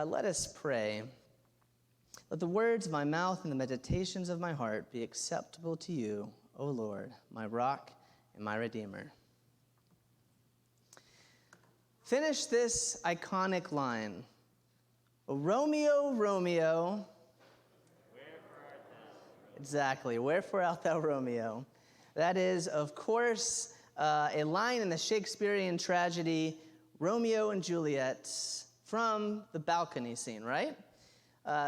Let us pray. Let the words of my mouth and the meditations of my heart be acceptable to you, O Lord, my rock and my redeemer. Finish this iconic line. "O Romeo, Romeo." Wherefore art thou? Exactly. Wherefore art thou, Romeo? That is, of course, a line in the Shakespearean tragedy Romeo and Juliet from the balcony scene, right?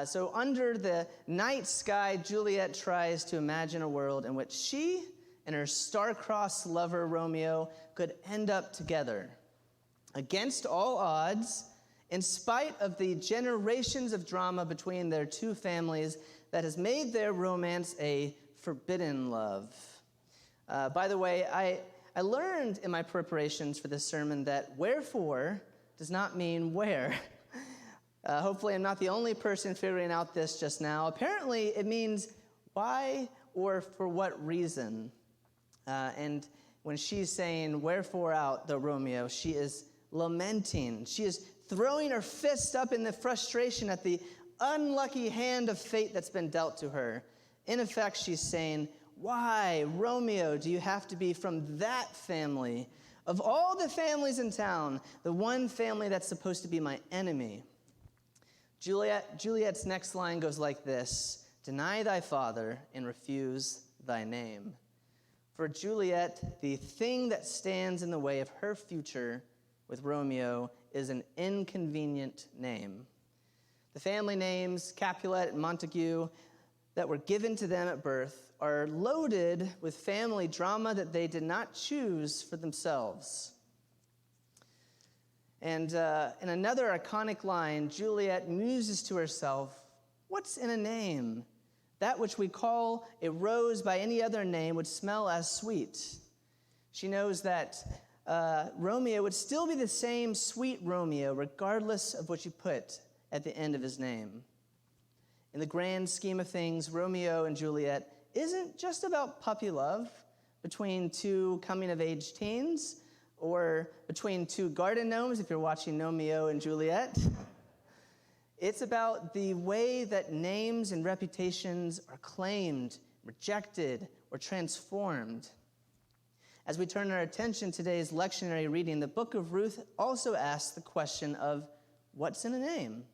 So under the night sky, Juliet tries to imagine a world in which she and her star-crossed lover Romeo could end up together. Against all odds, in spite of the generations of drama between their two families that has made their romance a forbidden love. By the way, I learned in my preparations for this sermon that wherefore does not mean where. Hopefully I'm not the only person figuring out this just now. Apparently it means why or for what reason. And when she's saying, "Wherefore out, the Romeo," she is lamenting. She is throwing her fist up in the frustration at the unlucky hand of fate that's been dealt to her. In effect, she's saying, "Why, Romeo, do you have to be from that family? Of all the families in town, the one family that's supposed to be my enemy." Juliet's next line goes like this: "Deny thy father and refuse thy name." For Juliet, the thing that stands in the way of her future with Romeo is an inconvenient name. The family names, Capulet and Montague, that were given to them at birth are loaded with family drama that they did not choose for themselves. And in another iconic line, Juliet muses to herself, "What's in a name? That which we call a rose by any other name would smell as sweet." She knows that Romeo would still be the same sweet Romeo, regardless of what you put at the end of his name. In the grand scheme of things, Romeo and Juliet isn't just about puppy love between two coming-of-age teens or between two garden gnomes, if you're watching Romeo and Juliet. It's about the way that names and reputations are claimed, rejected, or transformed. As we turn our attention to today's lectionary reading, the book of Ruth also asks the question of what's in a name?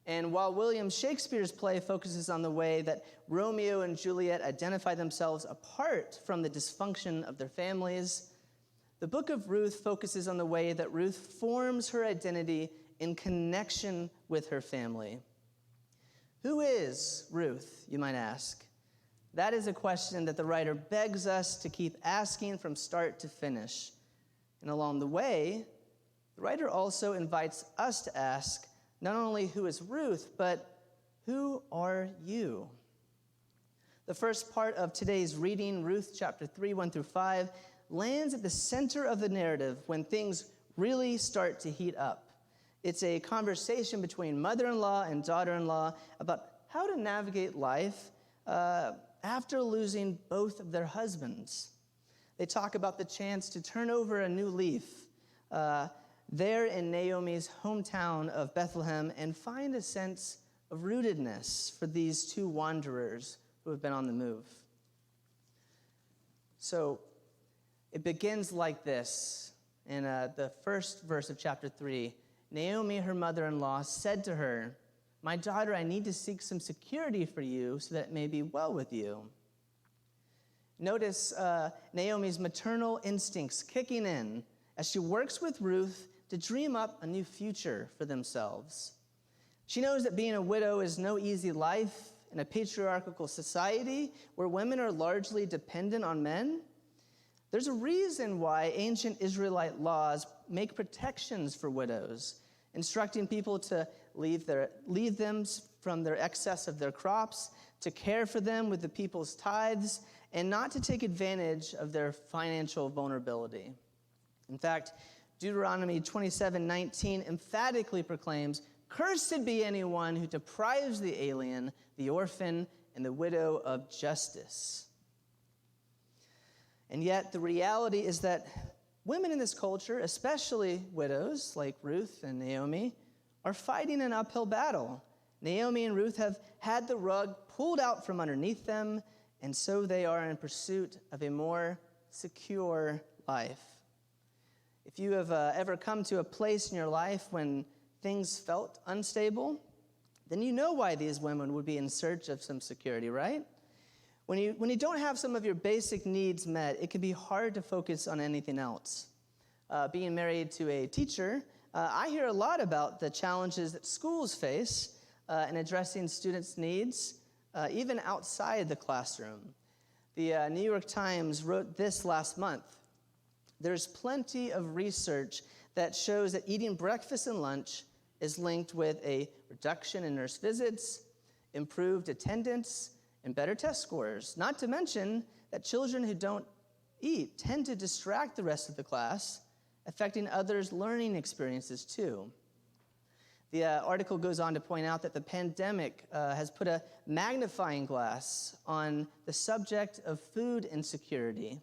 And while William Shakespeare's play focuses on the way that Romeo and Juliet identify themselves apart from the dysfunction of their families, the book of Ruth focuses on the way that Ruth forms her identity in connection with her family. Who is Ruth, you might ask? That is a question that the writer begs us to keep asking from start to finish. And along the way, the writer also invites us to ask not only who is Ruth, but who are you? The first part of today's reading, Ruth chapter 3, 1 through 5, lands at the center of the narrative when things really start to heat up. It's a conversation between mother-in-law and daughter-in-law about how to navigate life after losing both of their husbands. They talk about the chance to turn over a new leaf there in Naomi's hometown of Bethlehem and find a sense of rootedness for these two wanderers who have been on the move. So it begins like this. In the first verse of chapter 3, Naomi, her mother-in-law, said to her, "My daughter, I need to seek some security for you so that it may be well with you." Notice Naomi's maternal instincts kicking in as she works with Ruth to dream up a new future for themselves. She knows that being a widow is no easy life in a patriarchal society where women are largely dependent on men. There's a reason why ancient Israelite laws make protections for widows, instructing people to leave them from their excess of their crops, to care for them with the people's tithes, and not to take advantage of their financial vulnerability. In fact, Deuteronomy 27:19 emphatically proclaims, "Cursed be anyone who deprives the alien, the orphan, and the widow of justice." And yet the reality is that women in this culture, especially widows like Ruth and Naomi, are fighting an uphill battle. Naomi and Ruth have had the rug pulled out from underneath them, and so they are in pursuit of a more secure life. If you have ever come to a place in your life when things felt unstable, then you know why these women would be in search of some security, right? When you don't have some of your basic needs met, it can be hard to focus on anything else. Being married to a teacher, I hear a lot about the challenges that schools face in addressing students' needs, even outside the classroom. The New York Times wrote this last month. There's plenty of research that shows that eating breakfast and lunch is linked with a reduction in nurse visits, improved attendance, and better test scores. Not to mention that children who don't eat tend to distract the rest of the class, affecting others' learning experiences too. The article goes on to point out that the pandemic has put a magnifying glass on the subject of food insecurity.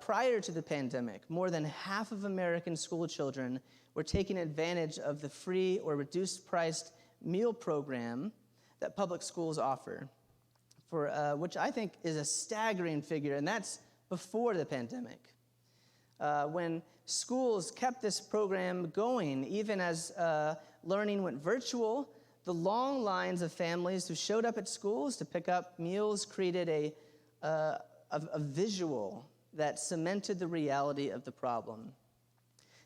Prior to the pandemic, more than half of American school children were taking advantage of the free or reduced-priced meal program that public schools offer, for which I think is a staggering figure, and that's before the pandemic. When schools kept this program going, even as learning went virtual, the long lines of families who showed up at schools to pick up meals created a visual that cemented the reality of the problem.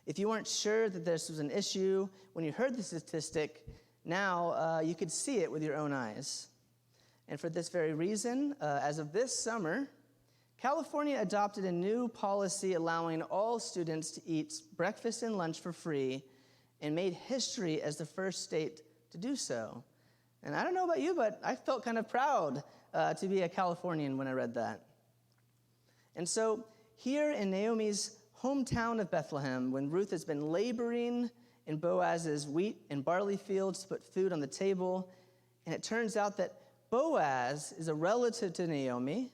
If you weren't sure that this was an issue when you heard the statistic, now you could see it with your own eyes. And for this very reason, as of this summer, California adopted a new policy allowing all students to eat breakfast and lunch for free and made history as the first state to do so. And I don't know about you, but I felt kind of proud to be a Californian when I read that. And so here in Naomi's hometown of Bethlehem, when Ruth has been laboring in Boaz's wheat and barley fields to put food on the table, and it turns out that Boaz is a relative to Naomi.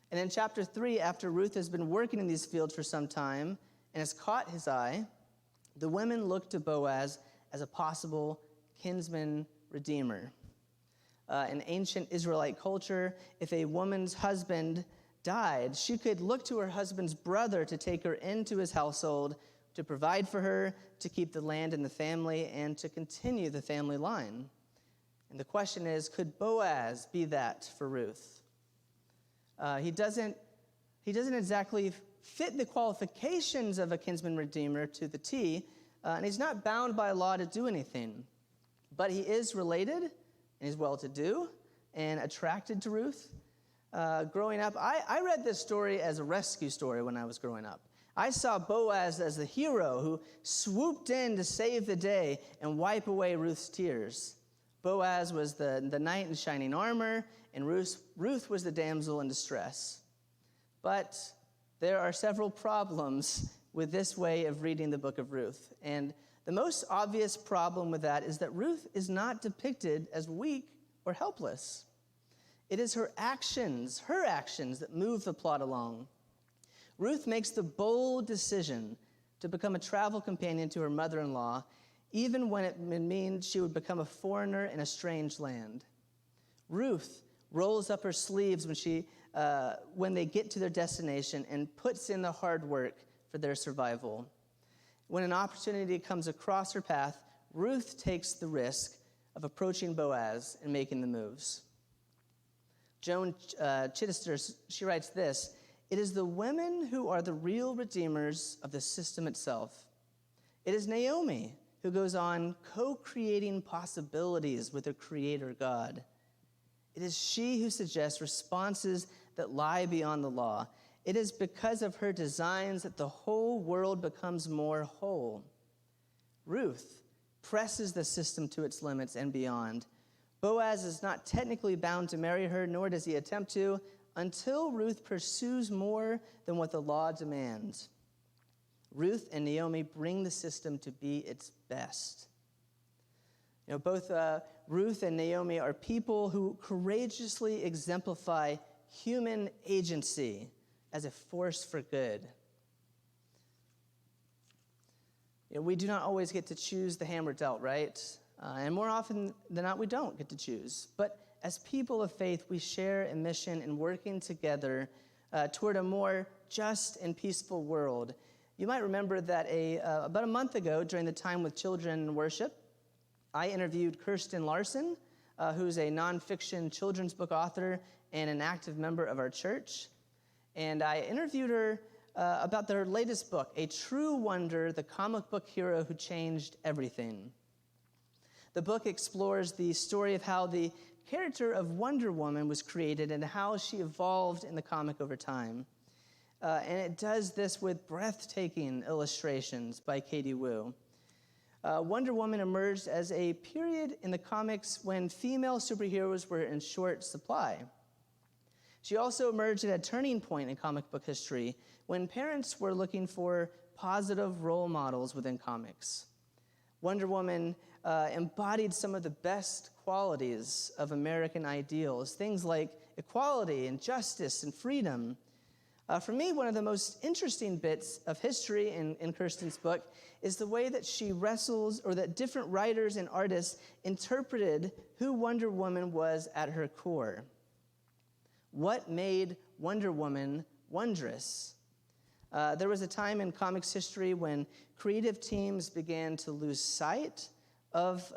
And in chapter 3, after Ruth has been working in these fields for some time and has caught his eye, the women look to Boaz as a possible kinsman redeemer. In ancient Israelite culture, if a woman's husband died, she could look to her husband's brother to take her into his household, to provide for her, to keep the land in the family, and to continue the family line. And the question is, could Boaz be that for Ruth? He doesn't exactly fit the qualifications of a kinsman redeemer to the T, and he's not bound by law to do anything. But he is related, and he's well-to-do, and attracted to Ruth. Growing up, I read this story as a rescue story when I was growing up. I saw Boaz as the hero who swooped in to save the day and wipe away Ruth's tears. Boaz was the knight in shining armor, and Ruth was the damsel in distress. But there are several problems with this way of reading the book of Ruth. And the most obvious problem with that is that Ruth is not depicted as weak or helpless. It is her actions that move the plot along. Ruth makes the bold decision to become a travel companion to her mother-in-law, even when it means she would become a foreigner in a strange land. Ruth rolls up her sleeves when they get to their destination and puts in the hard work for their survival. When an opportunity comes across her path, Ruth takes the risk of approaching Boaz and making the moves. Joan Chittister, she writes this: "It is the women who are the real redeemers of the system itself. It is Naomi who goes on co-creating possibilities with her creator God. It is she who suggests responses that lie beyond the law. It is because of her designs that the whole world becomes more whole. Ruth presses the system to its limits and beyond. Boaz is not technically bound to marry her, nor does he attempt to, until Ruth pursues more than what the law demands. Ruth and Naomi bring the system to be its best." You know, both Ruth and Naomi are people who courageously exemplify human agency as a force for good. We do not always get to choose the hand we're dealt, right? And more often than not, we don't get to choose. But as people of faith, we share a mission in working together toward a more just and peaceful world. You might remember that about a month ago, during the time with children in worship, I interviewed Kirsten Larson, who's a nonfiction children's book author and an active member of our church. And I interviewed her about their latest book, A True Wonder, the comic book hero who changed everything. The book explores the story of how the character of Wonder Woman was created and how she evolved in the comic over time. And it does this with breathtaking illustrations by Katie Wu. Wonder Woman emerged as a period in the comics when female superheroes were in short supply. She also emerged at a turning point in comic book history when parents were looking for positive role models within comics. Wonder Woman embodied some of the best qualities of American ideals, things like equality and justice and freedom. For me, one of the most interesting bits of history in Kirsten's book is the way that she wrestles, or that different writers and artists interpreted who Wonder Woman was at her core. What made Wonder Woman wondrous? There was a time in comics history when creative teams began to lose sight of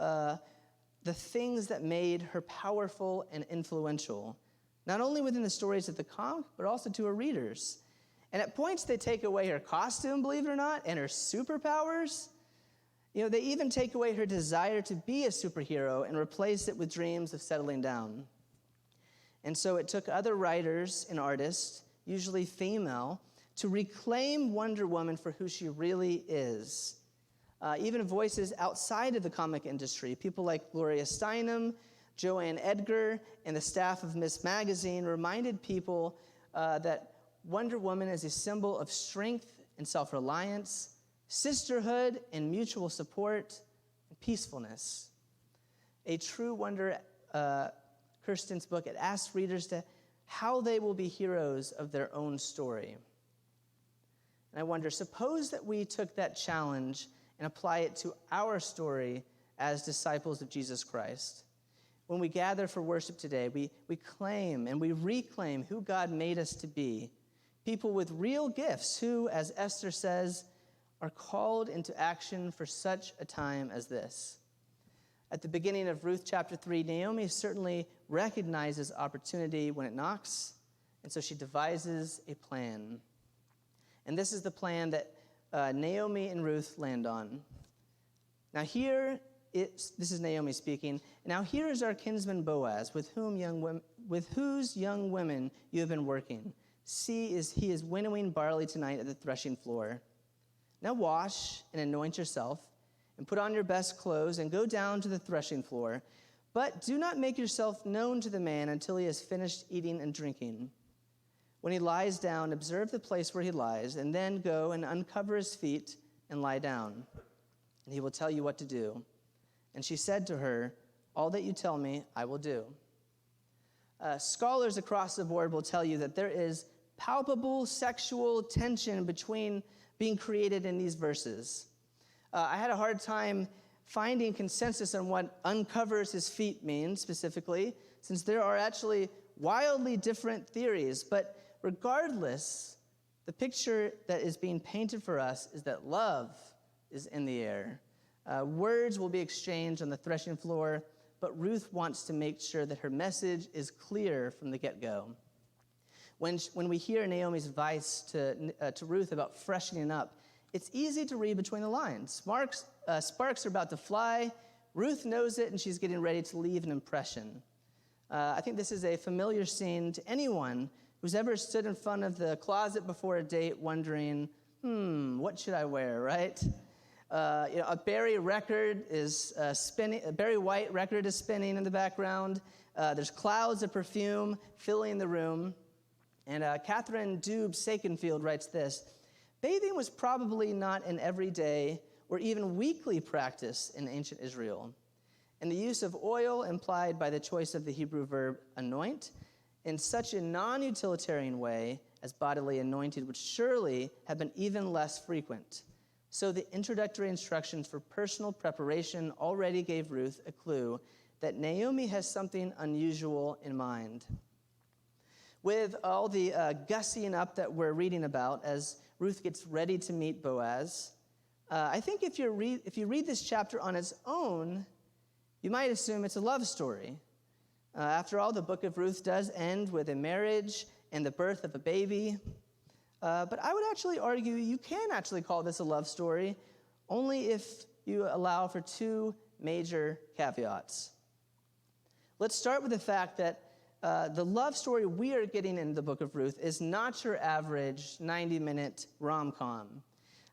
the things that made her powerful and influential, not only within the stories of the comic, but also to her readers. And at points, they take away her costume, believe it or not, and her superpowers. They even take away her desire to be a superhero and replace it with dreams of settling down. And so it took other writers and artists, usually female, to reclaim Wonder Woman for who she really is. Even voices outside of the comic industry, people like Gloria Steinem, Joanne Edgar, and the staff of Ms. Magazine reminded people that Wonder Woman is a symbol of strength and self-reliance, sisterhood and mutual support, and peacefulness. A True Wonder, Kirsten's book, it asks readers to how they will be heroes of their own story. And I wonder, suppose that we took that challenge and apply it to our story as disciples of Jesus Christ. When we gather for worship today, we claim and we reclaim who God made us to be, people with real gifts who, as Esther says, are called into action for such a time as this. At the beginning of Ruth chapter 3, Naomi certainly recognizes opportunity when it knocks, and so she devises a plan. And this is the plan that Naomi and Ruth land on. Now this is Naomi speaking. Now here is our kinsman Boaz, with whose young women you have been working. See, he is winnowing barley tonight at the threshing floor. Now wash and anoint yourself, and put on your best clothes, and go down to the threshing floor. But do not make yourself known to the man until he has finished eating and drinking. When he lies down, observe the place where he lies, and then go and uncover his feet and lie down, and he will tell you what to do. And she said to her, all that you tell me, I will do. Scholars across the board will tell you that there is palpable sexual tension between being created in these verses. I had a hard time finding consensus on what uncovers his feet means specifically, since there are actually wildly different theories. But regardless, the picture that is being painted for us is that love is in the air. Words will be exchanged on the threshing floor, but Ruth wants to make sure that her message is clear from the get-go. When we hear Naomi's advice to Ruth about freshening up, it's easy to read between the lines. Sparks are about to fly. Ruth knows it, and she's getting ready to leave an impression. I think this is a familiar scene to anyone who's ever stood in front of the closet before a date wondering, what should I wear, right? A Barry record is spinning. A Barry White record is spinning in the background. There's clouds of perfume filling the room. And Catherine Dube-Sakenfield writes this: bathing was probably not an everyday or even weekly practice in ancient Israel. And the use of oil implied by the choice of the Hebrew verb anoint in such a non-utilitarian way as bodily anointed would surely have been even less frequent. So the introductory instructions for personal preparation already gave Ruth a clue that Naomi has something unusual in mind. With all the gussying up that we're reading about as Ruth gets ready to meet Boaz, I think if you read this chapter on its own, you might assume it's a love story. After all, the book of Ruth does end with a marriage and the birth of a baby. But I would actually argue you can actually call this a love story only if you allow for two major caveats. Let's start with the fact that the love story we are getting in the book of Ruth is not your average 90-minute rom-com.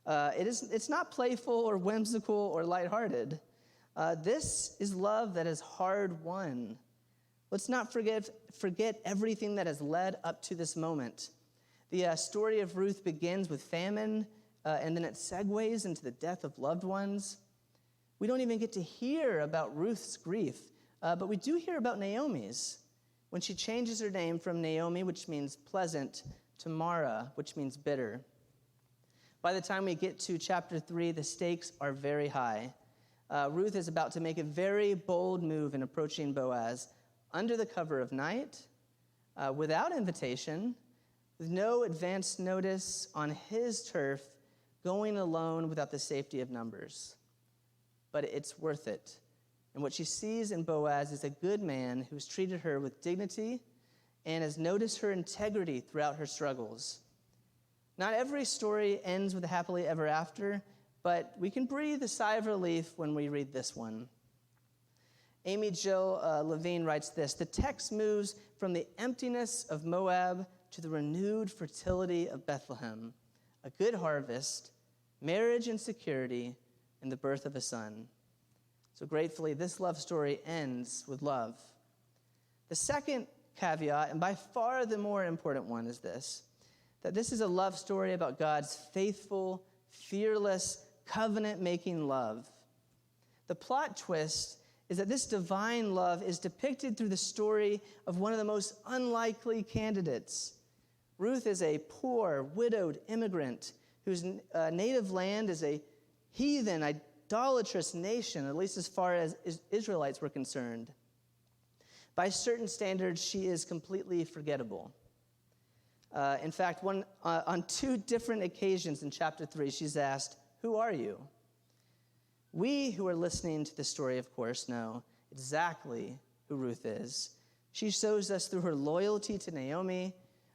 It's not playful or whimsical or lighthearted. This is love that is hard-won. Let's not forget everything that has led up to this moment. The story of Ruth begins with famine, and then it segues into the death of loved ones. We don't even get to hear about Ruth's grief, but we do hear about Naomi's, when she changes her name from Naomi, which means pleasant, to Mara, which means bitter. By the time we get to chapter 3, the stakes are very high. Ruth is about to make a very bold move in approaching Boaz under the cover of night, without invitation, with no advance notice, on his turf, going alone without the safety of numbers. But it's worth it. And what she sees in Boaz is a good man who's treated her with dignity and has noticed her integrity throughout her struggles. Not every story ends with a happily ever after, but we can breathe a sigh of relief when we read this one. Amy Jill Levine writes this: the text moves from the emptiness of Moab to the renewed fertility of Bethlehem, a good harvest, marriage and security, and the birth of a son. So gratefully, this love story ends with love. The second caveat, and by far the more important one, is this: that this is a love story about God's faithful, fearless, covenant-making love. The plot twist is that this divine love is depicted through the story of one of the most unlikely candidates. Ruth is a poor, widowed immigrant whose native land is a heathen, idolatrous nation, at least as far as Israelites were concerned. By certain standards, she is completely forgettable. In fact, on two different occasions in chapter 3, she's asked, "Who are you?" We who are listening to the story, of course, know exactly who Ruth is. She shows us through her loyalty to Naomi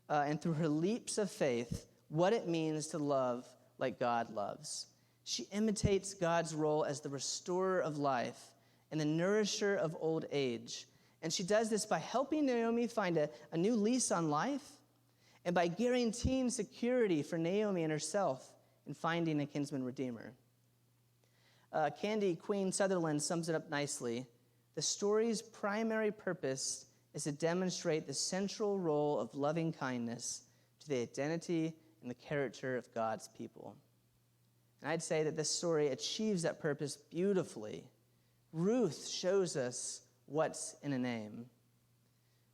and through her leaps of faith what it means to love like God loves. She imitates God's role as the restorer of life and the nourisher of old age. And she does this by helping Naomi find a new lease on life and by guaranteeing security for Naomi and herself in finding a kinsman redeemer. Candy Queen Sutherland sums it up nicely. The story's primary purpose is to demonstrate the central role of loving kindness to the identity and the character of God's people. And I'd say that this story achieves that purpose beautifully. Ruth shows us what's in a name.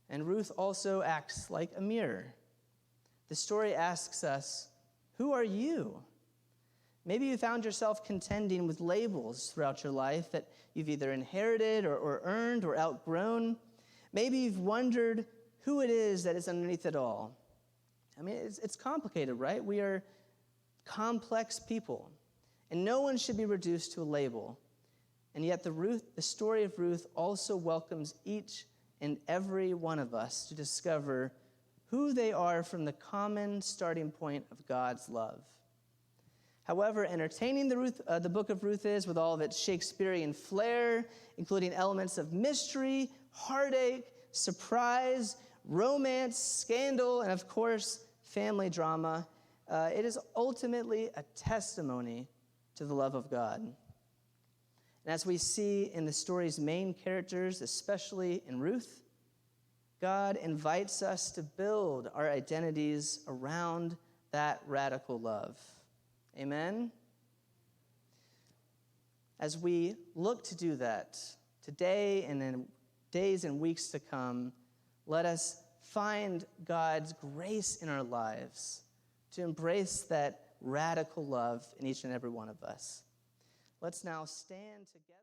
And Ruth also acts like a mirror. The story asks us, who are you? Maybe you found yourself contending with labels throughout your life that you've either inherited or earned or outgrown. Maybe you've wondered who it is that is underneath it all. I mean, it's complicated, right? We are complex people, and no one should be reduced to a label. And yet the story of Ruth also welcomes each and every one of us to discover who they are from the common starting point of God's love. However entertaining the book of Ruth is, with all of its Shakespearean flair, including elements of mystery, heartache, surprise, romance, scandal, and of course, family drama, it is ultimately a testimony to the love of God. And as we see in the story's main characters, especially in Ruth, God invites us to build our identities around that radical love. Amen? As we look to do that today and in days and weeks to come, let us find God's grace in our lives to embrace that radical love in each and every one of us. Let's now stand together.